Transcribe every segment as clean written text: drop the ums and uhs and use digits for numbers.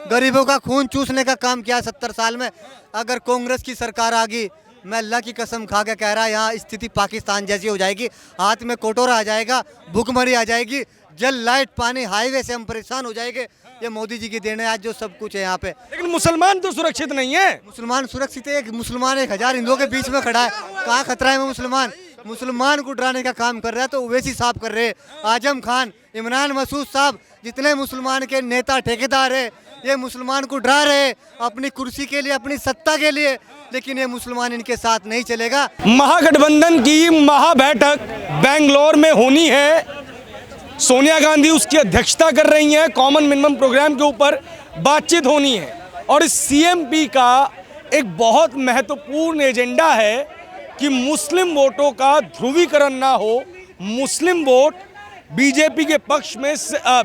गरीबों का खून चूसने का काम किया 70 साल में। अगर कांग्रेस की सरकार आ गई, मैं अल्लाह की कसम खा के कह रहा, यहाँ स्थिति पाकिस्तान जैसी हो जाएगी। हाथ में कोटोरा आ जाएगा, भूखमरी आ जाएगी, जल लाइट पानी हाईवे से हम परेशान हो जाएंगे। ये मोदी जी की देन है आज जो सब कुछ है यहाँ पे। लेकिन मुसलमान तो सुरक्षित नहीं है। मुसलमान सुरक्षित है? एक मुसलमान 1000 हिंदुओं के बीच में खड़ा है, कहाँ खतरा है? मुसलमान मुसलमान को डराने का काम कर रहा है तो ओवैसी साहब कर रहे हैं, आजम खान, इमरान मसूद साहब, जितने मुसलमान के नेता ठेकेदार है, ये मुसलमान को डरा रहे अपनी कुर्सी के लिए, अपनी सत्ता के लिए। लेकिन ये मुसलमान इनके साथ नहीं चलेगा। महागठबंधन की महाबैठक बेंगलोर में होनी है। सोनिया गांधी उसकी अध्यक्षता कर रही हैं। कॉमन मिनिमम प्रोग्राम के ऊपर बातचीत होनी है और इस सीएमपी का एक बहुत महत्वपूर्ण एजेंडा है कि मुस्लिम वोटों का ध्रुवीकरण ना हो। मुस्लिम वोट बीजेपी के पक्ष में,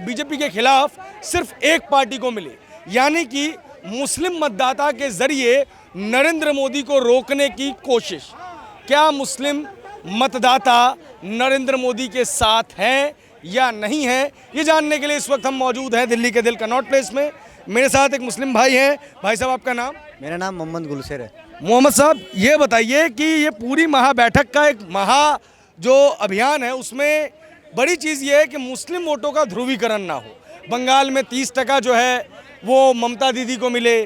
बीजेपी के खिलाफ सिर्फ एक पार्टी को मिले, यानी कि मुस्लिम मतदाता के जरिए नरेंद्र मोदी को रोकने की कोशिश। क्या मुस्लिम मतदाता नरेंद्र मोदी के साथ हैं या नहीं है, ये जानने के लिए इस वक्त हम मौजूद हैं दिल्ली के दिल कनॉट प्लेस में। मेरे साथ एक मुस्लिम भाई हैं। भाई साहब, आपका नाम? मेरा नाम मोहम्मद गुलशेर है। मोहम्मद साहब, ये बताइए कि ये पूरी महाबैठक का एक जो अभियान है, उसमें बड़ी चीज़ ये है कि मुस्लिम वोटों का ध्रुवीकरण ना हो। बंगाल में 30% जो है वो ममता दीदी को मिले,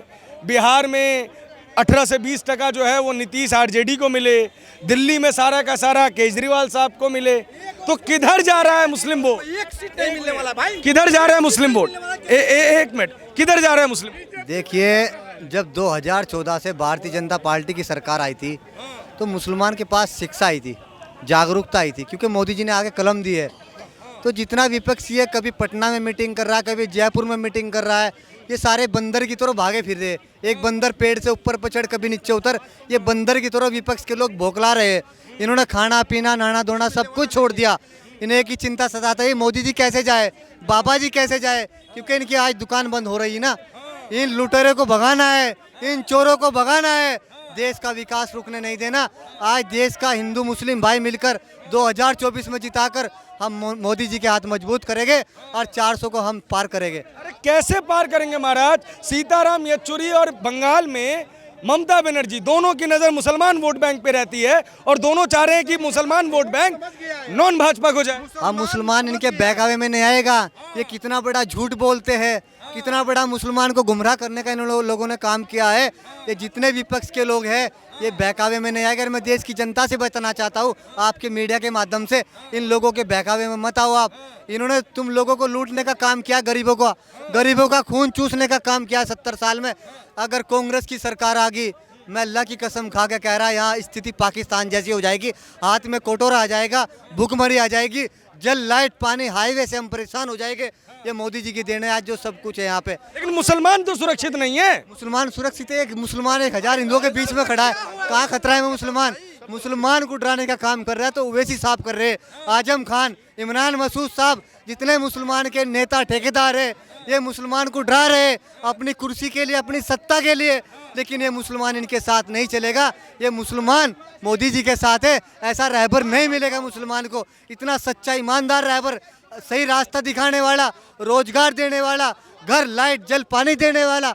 बिहार में 18 से 20% जो है वो नीतीश आरजेडी को मिले, दिल्ली में सारा का सारा केजरीवाल साहब को मिले। तो किधर जा रहा है मुस्लिम वोट? एक सीट नहीं मिलने वाला भाई। किधर जा रहा है मुस्लिम वोट? एक मिनट, किधर जा रहा है मुस्लिम? देखिए, जब 2014 से भारतीय जनता पार्टी की सरकार आई थी तो मुसलमान के पास शिक्षा आई थी, जागरूकता आई थी, क्योंकि मोदी जी ने आगे कलम दी है। तो जितना विपक्षी है, कभी पटना में मीटिंग कर रहा है, कभी जयपुर में मीटिंग कर रहा है, ये सारे बंदर की तरह भागे फिर रहे। एक बंदर पेड़ से ऊपर पर चढ़ कभी नीचे उतर, ये बंदर की तरह विपक्ष के लोग भोकला रहे हैं। इन्होंने खाना पीना नहाना धोना सब कुछ छोड़ दिया। इन्हें एक ही चिंता सताता है, मोदी जी कैसे जाए, बाबा जी कैसे जाए, क्योंकि इनकी आज दुकान बंद हो रही है ना। इन लुटेरे को भगाना है, इन चोरों को भगाना है, देश का विकास रुकने नहीं देना। आज देश का हिंदू मुस्लिम भाई मिलकर 2024 में जिताकर हम मोदी जी के हाथ मजबूत करेंगे और 400 को हम पार करेंगे। अरे कैसे पार करेंगे महाराज? सीताराम येचुरी और बंगाल में ममता बनर्जी, दोनों की नजर मुसलमान वोट बैंक पे रहती है और दोनों चाह रहे हैं कि मुसलमान वोट बैंक नॉन भाजपा को जाए। अब मुसलमान इनके बहकावे में नहीं आएगा। ये कितना बड़ा झूठ बोलते हैं, कितना बड़ा मुसलमान को गुमराह करने का इन लोगों ने काम किया है। ये जितने विपक्ष के लोग हैं, ये बहकावे में नहीं आएगा। मैं देश की जनता से बताना चाहता हूँ, आपके मीडिया के माध्यम से, इन लोगों के बहकावे में मत आओ आप। इन्होंने तुम लोगों को लूटने का काम किया, गरीबों का खून चूसने का काम किया 70 साल में। अगर कांग्रेस की सरकार आ गई, मैं अल्लाह की कसम खा के कह रहा, यहाँ स्थिति पाकिस्तान जैसी हो जाएगी। हाथ में कोटोरा आ जाएगा, भूखमरी आ जाएगी, जल लाइट पानी हाईवे से हम परेशान हो जाएंगे। ये मोदी जी की देन है आज जो सब कुछ है यहाँ पे। लेकिन मुसलमान तो सुरक्षित नहीं है। मुसलमान सुरक्षित है? एक मुसलमान 1000 हिंदुओं के बीच में खड़ा है, कहाँ खतरा है? मुसलमान को डराने का काम कर रहा है तो ओवैसी साहब कर रहे हैं, आजम खान, इमरान मसूद साहब, जितने मुसलमान के नेता ठेकेदार है, ये मुसलमान को डरा रहे अपनी कुर्सी के लिए, अपनी सत्ता के लिए। लेकिन ये मुसलमान इनके साथ नहीं चलेगा। ये मुसलमान मोदी जी के साथ है। ऐसा रहबर नहीं मिलेगा मुसलमान को, इतना सच्चा ईमानदार रहबर, सही रास्ता दिखाने वाला, रोजगार देने वाला, घर लाइट जल पानी देने वाला,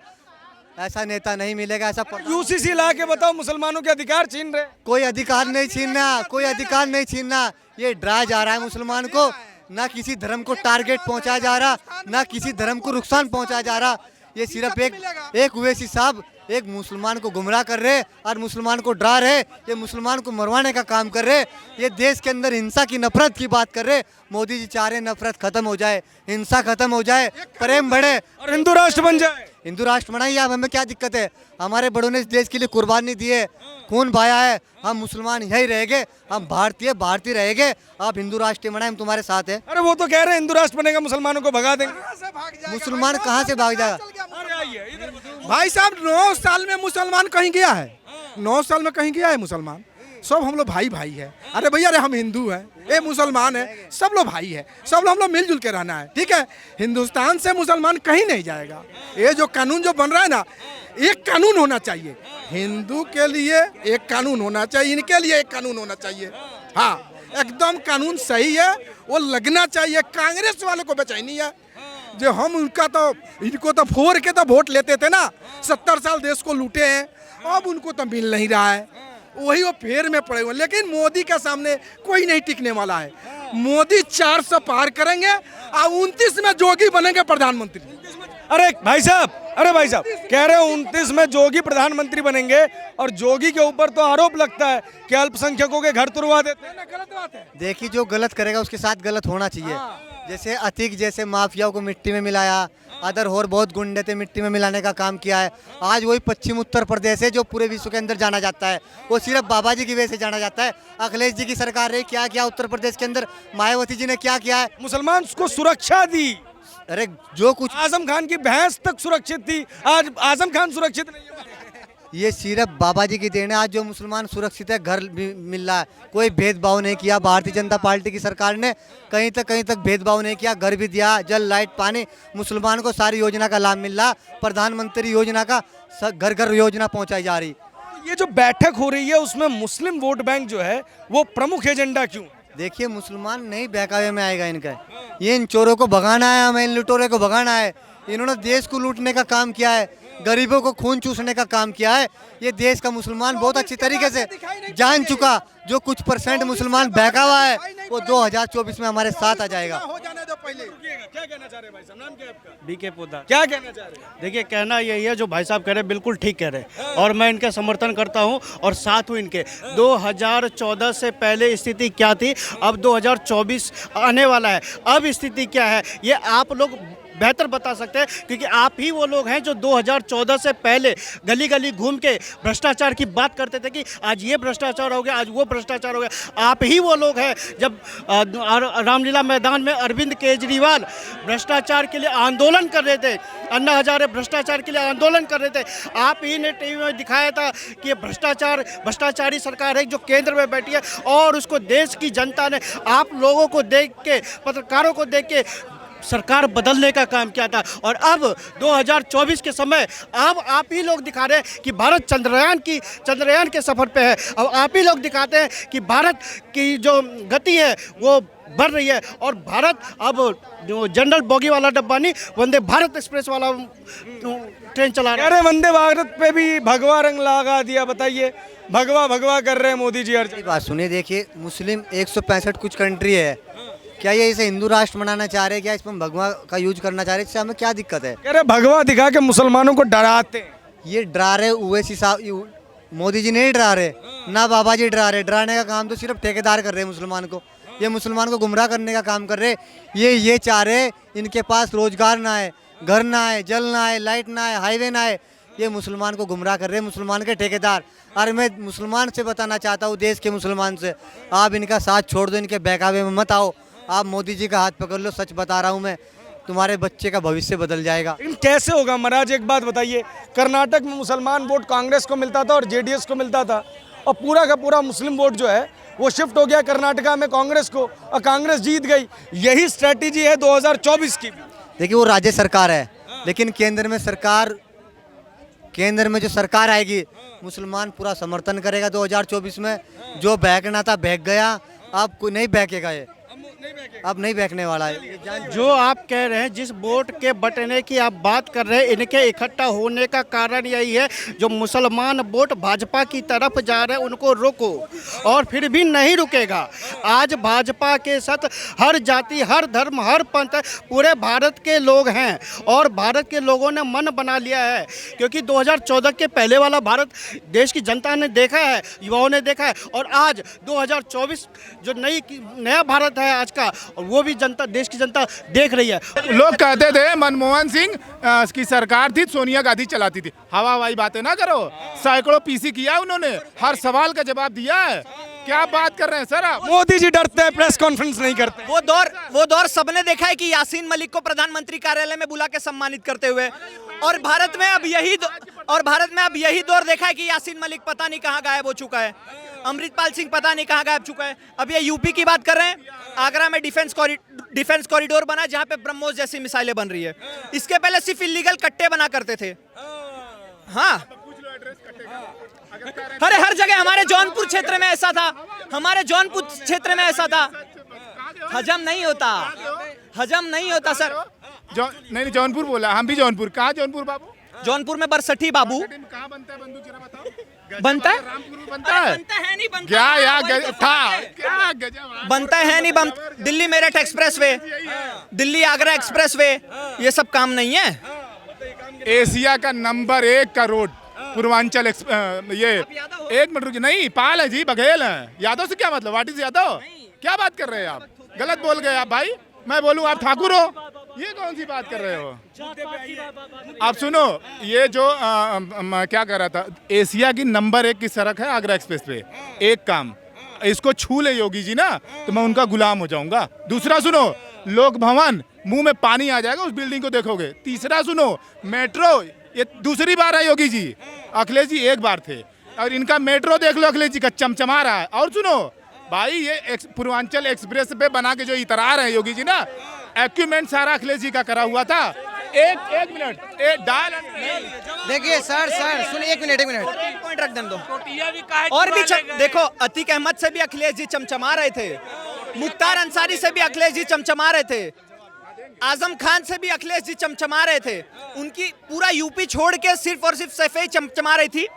ऐसा नेता नहीं मिलेगा। ऐसा यूसीसी ला के बताओ, मुसलमानों के अधिकार छीन रहे। कोई अधिकार नहीं छीनना, कोई अधिकार नहीं छीनना। ये डराया जा रहा है मुसलमान को। ना किसी धर्म को टारगेट पहुंचाया जा रहा, ना किसी धर्म को नुकसान पहुंचाया जा रहा। ये सिर्फ एक ओवैसी साहब एक मुसलमान को गुमराह कर रहे और मुसलमान को डरा रहे, ये मुसलमान को मरवाने का काम कर रहे। ये देश के अंदर हिंसा की, नफरत की बात कर रहे। मोदी जी चाह रहे नफरत खत्म हो जाए, हिंसा खत्म हो जाए, प्रेम बढ़े और हिंदू राष्ट्र बन जाए। हिंदू राष्ट्र बनाइए आप, हमें क्या दिक्कत है? हमारे बड़ों ने इस देश के लिए कुर्बानी दी है, खून बहाया है। हम मुसलमान यही रहेंगे, हम भारतीय रहेंगे। आप हिंदू राष्ट्र बनाए, हम तुम्हारे साथ है। अरे वो तो कह रहे हैं हिंदू राष्ट्र बनेगा, मुसलमानों को भगा देंगे। मुसलमान कहाँ से भाग जाएगा? भाई साहब 9 साल में मुसलमान कहीं गया है? 9 साल में कहीं गया है मुसलमान? सब हम लोग भाई भाई है। अरे भैया, अरे हम हिंदू हैं, ये मुसलमान है, सब लोग भाई है, सब लोग हम लोग मिलजुल के रहना है, ठीक है? हिंदुस्तान से मुसलमान कहीं नहीं जाएगा। ये जो कानून जो बन रहा है ना, एक कानून होना चाहिए हिंदू के लिए, एक कानून होना चाहिए, इनके लिए एक कानून होना चाहिए। हाँ, एकदम कानून सही है, वो लगना चाहिए। कांग्रेस वाले को बेचैनी है, जो हम उनका तो इनको तो फोड़ के तो वोट लेते थे ना, 70 साल देश को लूटे हैं, अब उनको तो मिल नहीं रहा है, वही वो फेर में पड़े हुए। लेकिन मोदी के सामने कोई नहीं टिकने वाला है। मोदी 400 पार करेंगे और 29 में जोगी बनेंगे प्रधानमंत्री। अरे भाई साहब कह रहे हो 29 में जोगी प्रधानमंत्री बनेंगे, और जोगी के ऊपर तो आरोप लगता है कि अल्पसंख्यकों के घर तुड़वा देते हैं। गलत बात है। देखिए, जो गलत करेगा उसके साथ गलत होना चाहिए। जैसे अतीक जैसे माफियाओं को मिट्टी में मिलाया, अदर और बहुत गुंडे थे, मिट्टी में मिलाने का काम किया है। आज वही पश्चिम उत्तर प्रदेश है जो पूरे विश्व के अंदर जाना जाता है, वो सिर्फ बाबा जी की वजह से जाना जाता है। अखिलेश जी की सरकार रही, क्या किया उत्तर प्रदेश के अंदर, मायावती जी ने क्या किया है, मुसलमान को सुरक्षा दी। अरे जो कुछ, आजम खान की भैंस तक सुरक्षित थी, आज आजम खान सुरक्षित नहीं है। ये सिर्फ बाबा जी की देन है। आज जो मुसलमान सुरक्षित है, घर भी मिल रहा है, कोई भेदभाव नहीं किया। भारतीय जनता पार्टी की सरकार ने कहीं तक भेदभाव नहीं किया, घर भी दिया, जल लाइट पानी, मुसलमान को सारी योजना का लाभ मिल रहा। प्रधानमंत्री योजना का घर घर योजना पहुंचाई जा रही। ये जो बैठक हो रही है उसमें मुस्लिम वोट बैंक जो है वो प्रमुख एजेंडा क्यों? देखिए, मुसलमान नहीं बहकावे में आएगा इनका, ये इन चोरों को भगाना है, हमें इन लुटेरों को भगाना है। इन्होंने देश को लूटने का काम किया है, गरीबों को खून चूसने का काम किया है। ये देश का मुसलमान बहुत अच्छी तरीके से जान चुका। जो कुछ % मुसलमान बहकावा है वो 2024 में हमारे साथ आ जाएगा। हो जाने दो पहले। क्या कहना चाह रहे हैं भाई साहब? नाम क्या है आपका? बीके पोदार। क्या कहना चाह रहे हैं? देखिए, कहना यही है जो भाई साहब कह रहे हैं, बिल्कुल ठीक कह रहे हैं, और मैं इनके समर्थन करता हूं और साथ हूं इनके। 2014 से पहले स्थिति क्या थी, अब 2024 आने वाला है, अब स्थिति क्या है ये आप लोग बेहतर बता सकते हैं, क्योंकि आप ही वो लोग हैं जो 2014 से पहले गली गली घूम के भ्रष्टाचार की बात करते थे कि आज ये भ्रष्टाचार हो गया, आज वो भ्रष्टाचार हो गया। आप ही वो लोग हैं जब रामलीला मैदान में अरविंद केजरीवाल भ्रष्टाचार के लिए आंदोलन कर रहे थे, अन्ना हजारे भ्रष्टाचार के लिए आंदोलन कर रहे थे, आप ही ने टीवी में दिखाया था कि ये भ्रष्टाचारी सरकार है जो केंद्र में बैठी है, और उसको देश की जनता ने आप लोगों को देख के, पत्रकारों को देख के सरकार बदलने का काम किया था। और अब 2024 के समय अब आप ही लोग दिखा रहे हैं कि भारत चंद्रयान के सफर पे है। अब आप ही लोग दिखाते हैं कि भारत की जो गति है वो बढ़ रही है, और भारत अब जो जनरल बोगी वाला डब्बा नहीं, वंदे भारत एक्सप्रेस वाला ट्रेन चला रहा है। अरे वंदे भारत पे भी भगवा रंग लगा दिया। बताइए, भगवा कर रहे हैं मोदी जी हर जगह। बात सुनिए, देखिए, मुस्लिम 165 कुछ कंट्री है, क्या ये इसे हिंदू राष्ट्र बनाना चाह रहे हैं? क्या इसमें भगवा का यूज करना चाह रहे हैं? इससे हमें क्या दिक्कत है? कह रहे भगवा दिखा के मुसलमानों को डराते हैं। ये डरा रहे ओवैसी साहब, मोदी जी नहीं डरा रहे, ना बाबा जी डरा रहे। डराने का काम तो सिर्फ ठेकेदार कर रहे हैं मुसलमान को। ये मुसलमान को गुमराह करने का काम कर रहे। ये चाह रहे इनके पास रोजगार ना आए, घर ना आए, जल ना आए, लाइट ना आए, हाईवे ना आए। ये मुसलमान को गुमराह कर रहे हैं, मुसलमान के ठेकेदार। और मैं मुसलमान से बताना चाहता हूँ, देश के मुसलमान से, आप इनका साथ छोड़ दो, इनके बहकावे में मत आओ। आप मोदी जी का हाथ पकड़ लो, सच बता रहा हूँ मैं, तुम्हारे बच्चे का भविष्य बदल जाएगा। लेकिन कैसे होगा महाराज? एक बात बताइए, कर्नाटक में मुसलमान वोट कांग्रेस को मिलता था और जेडीएस को मिलता था, और पूरा का पूरा मुस्लिम वोट जो है वो शिफ्ट हो गया कर्नाटका में कांग्रेस को, और कांग्रेस जीत गई। यही स्ट्रेटेजी है 2024 की। देखिए, वो राज्य सरकार है, लेकिन केंद्र में जो सरकार आएगी, मुसलमान पूरा समर्थन करेगा 2024 में। जो बहकना था बहक गया, अब कोई नहीं बहकेगा, ये अब नहीं बहकने वाला है। जो आप कह रहे हैं, जिस वोट के बटने की आप बात कर रहे हैं, इनके इकट्ठा होने का कारण यही है, जो मुसलमान वोट भाजपा की तरफ जा रहे हैं उनको रोको, और फिर भी नहीं रुकेगा। आज भाजपा के साथ हर जाति, हर धर्म, हर पंथ, पूरे भारत के लोग हैं, और भारत के लोगों ने मन बना लिया है, क्योंकि 2014 के पहले वाला भारत देश की जनता ने देखा है, युवाओं ने देखा है, और आज 2024 जो नया भारत है आज का, और वो भी जनता, देश की जनता देख रही है। लोग कहते थे मनमोहन सिंह की सरकार थी, सोनिया गांधी चलाती थी। हवाई बातें ना करो, सैकड़ों पीसी किया उन्होंने, हर सवाल का जवाब दिया है। क्या बात कर रहे हैं सर आप? मोदी जी डरते हैं, प्रेस कॉन्फ्रेंस नहीं करते। वो दौर सबने देखा है कि यासीन मलिक को प्रधानमंत्री कार्यालय में बुला के सम्मानित करते हुए, और भारत में अब यही दौर देखा है कि यासीन मलिक पता नहीं कहां गायब हो चुका है, अमृतपाल सिंह पता नहीं कहां गायब चुका है। अब ये यूपी की बात कर रहे हैं, आगरा में डिफेंस कॉरिडोर बना जहां पे ब्रह्मोस जैसी मिसाइलें बन रही है। इसके पहले सिर्फ इलीगल कट्टे बना करते थे। हाँ, अरे हर जगह, हमारे जौनपुर क्षेत्र में ऐसा था, हजम नहीं होता सर। नहीं जौनपुर बोला, हम भी जौनपुर। कहाँ जौनपुर बाबू? जौनपुर में बरसठी बाबू कहाँ बनता है बंदूक, जरा बताओ। बनता है। रामपुर में बनता है? बनता है नहीं बनता क्या है। यार क्या गजब। बनता है नहीं दिल्ली मेरठ एक्सप्रेसवे, दिल्ली आगरा एक्सप्रेसवे, ये सब काम नहीं है। एशिया का नंबर 1 का रोड पूर्वांचल ये, एक मिनट रुकिए, नहीं पाल है जी, बघेल है। यादव से क्या मतलब? What is Yadav? क्या बात कर रहे हैं आप? गलत बोल गए आप भाई। मैं बोलूं आप ठाकुर हो, ये कौन सी बात कर रहे हो आप? सुनो, ये जो मैं क्या कर रहा था, एशिया की नंबर 1 की सड़क है आगरा एक्सप्रेस पे। एक काम, इसको छू ले योगी जी ना तो मैं उनका गुलाम हो जाऊंगा। दूसरा सुनो, लोक भवन, मुंह में पानी आ जाएगा उस बिल्डिंग को देखोगे। तीसरा सुनो, मेट्रो, ये दूसरी बार है योगी जी, अखिलेश जी एक बार थे, और इनका मेट्रो देख लो अखिलेश जी का, चमचमा रहा है। और सुनो भाई, ये पूर्वांचल एक्सप्रेस पे बना के जो इतरा रहे हैं योगी जी ना, एक्यूमेंट सारा अखिलेश जी का करा हुआ था। एक मिनट, देखिए सर सुनिए, एक मिनट पॉइंट रख देने दो। और भी देखो, अतीक अहमद से भी अखिलेश जी चमचमा रहे थे, मुख्तार अंसारी से भी अखिलेश जी चमचमा रहे थे, आजम खान से भी अखिलेश जी चमचमा रहे थे। उनकी पूरा यूपी छोड़ के सिर्फ और सिर्फ सफेई चमचमा रही थी।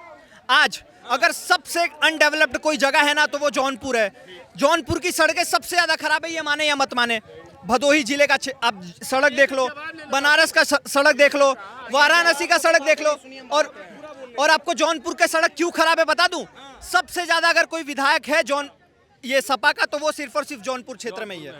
आज अगर सबसे अनडेवलप्ड कोई जगह है ना तो वो जौनपुर है। जौनपुर की सड़कें सबसे ज्यादा खराब है, ये माने या मत माने। भदोही जिले का आप सड़क देख लो, बनारस का सड़क देख लो, वाराणसी का सड़क देख लो, और आपको जौनपुर का सड़क क्यों खराब है बता दूं। सबसे ज्यादा अगर कोई विधायक है ये सपा का, तो वो सिर्फ और सिर्फ जौनपुर क्षेत्र में ही है।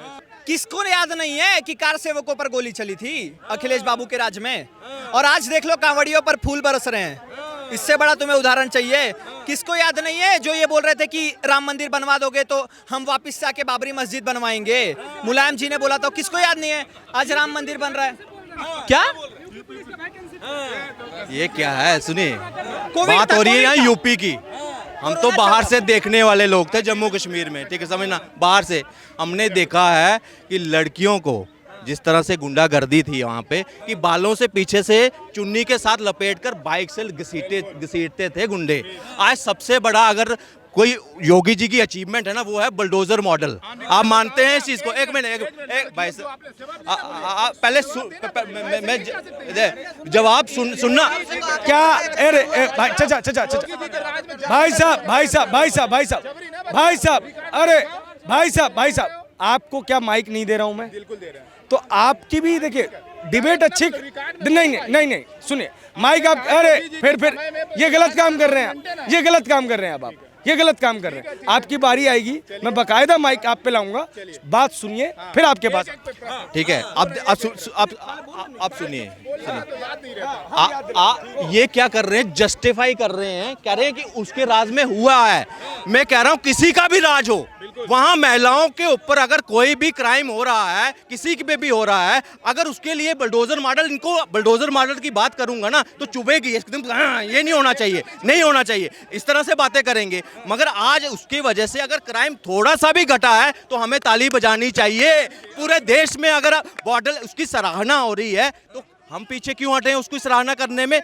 किसको याद नहीं है कि कार सेवकों पर गोली चली थी अखिलेश बाबू के राज में? और आज देख लो कांवड़ियों पर फूल बरस रहे हैं। इससे बड़ा तुम्हें उदाहरण चाहिए? किसको याद नहीं है जो ये बोल रहे थे कि राम मंदिर बनवा दोगे तो हम वापस से आके बाबरी मस्जिद बनवाएंगे? मुलायम जी ने बोला था, किसको याद नहीं है? आज राम मंदिर बन रहा है। क्या ये क्या है? सुनिए, बात हो रही है यहाँ यूपी की। हम तो बाहर से देखने वाले लोग थे जम्मू कश्मीर में, ठीक है, समझना। बाहर से हमने देखा है कि लड़कियों को जिस तरह से गुंडागर्दी थी वहाँ पे, कि बालों से पीछे से चुन्नी के साथ लपेटकर बाइक से घसीटते थे गुंडे। आज सबसे बड़ा अगर कोई योगी जी की अचीवमेंट है ना, वो है बुलडोजर मॉडल। आप मानते हैं इस चीज को? एक मिनट भाई, पहले जवाब सुनना क्या? अरे भाई चाचा भाई साहब, आपको क्या माइक नहीं दे रहा हूं मैं? बिल्कुल दे रहे हैं। तो आपकी भी देखिए डिबेट अच्छी नहीं सुनिए, माइक आप, अरे फिर ये गलत काम कर रहे हैं, ये गलत काम कर रहे हैं आप ये गलत काम कर रहे हैं। आपकी बारी आएगी, मैं बकायदा माइक आप पे लाऊंगा, बात सुनिए, फिर आपके पास। ठीक है, आप सुनिए। ये क्या कर रहे हैं? जस्टिफाई कर रहे हैं, कह रहे हैं कि उसके राज में हुआ है। मैं कह रहा हूं किसी का भी राज हो, वहां महिलाओं के ऊपर अगर कोई भी क्राइम हो रहा है, किसी पे भी हो रहा है, अगर उसके लिए बुलडोजर मॉडल, इनको बुलडोजर मॉडल की बात करूंगा ना तो चुभेगी एकदम। हाँ, ये नहीं होना चाहिए, नहीं होना चाहिए, इस तरह से बातें करेंगे। मगर आज उसकी वजह से अगर क्राइम थोड़ा सा भी घटा है तो हमें ताली बजानी चाहिए। पूरे देश में अगर मॉडल उसकी सराहना हो रही है तो हम पीछे क्यों हटे उसकी सराहना करने में?